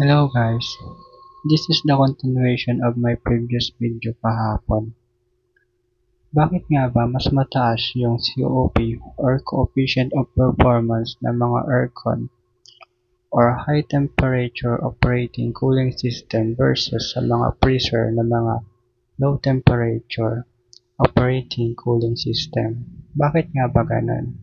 Hello guys, this is the continuation of my previous video kahapon. Bakit nga ba mas mataas yung COP or Coefficient of Performance ng mga aircon or high temperature operating cooling system versus sa mga freezer na mga low temperature operating cooling system? Bakit nga ba ganun?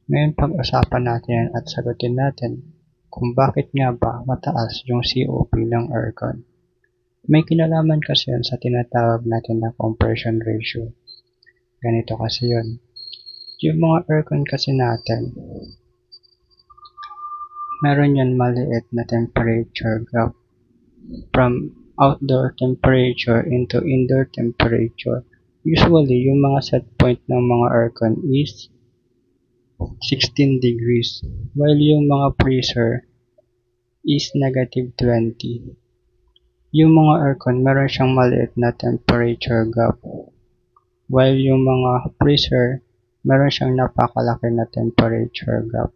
Ngayon pag-usapan natin yan at sagutin natin kung bakit nga ba mataas yung COP ng aircon. May kinalaman kasi yun sa tinatawag natin na compression ratio. Ganito kasi yun. Yung mga aircon kasi natin, meron yan maliit na temperature gap from outdoor temperature into indoor temperature. Usually, yung mga set point ng mga aircon is 16 degrees, while yung mga freezer is -20. Yung mga aircon, meron siyang maliit na temperature gap. While yung mga freezer, meron siyang napakalaki na temperature gap.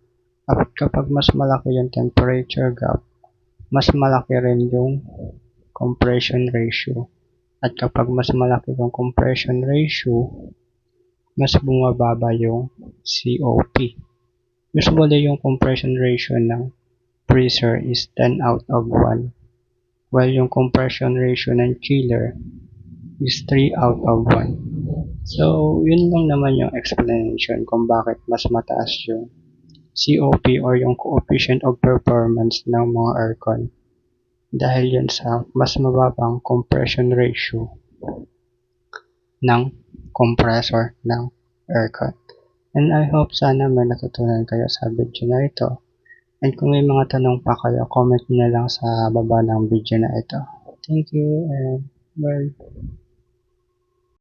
At kapag mas malaki yung temperature gap, mas malaki rin yung compression ratio. At kapag mas malaki yung compression ratio, mas bumababa yung COP. Usually yung compression ratio ng freezer is 10 out of 1. While yung compression ratio ng chiller is 3 out of 1. So, yun lang naman yung explanation kung bakit mas mataas yung COP or yung coefficient of performance ng mga aircon. Dahil yun sa mas mababang compression ratio ng compressor ng aircon. And I hope sana may natutunan kayo sa video na ito. And kung may mga tanong pa kayo, comment nyo na lang sa baba ng video na ito. Thank you and bye.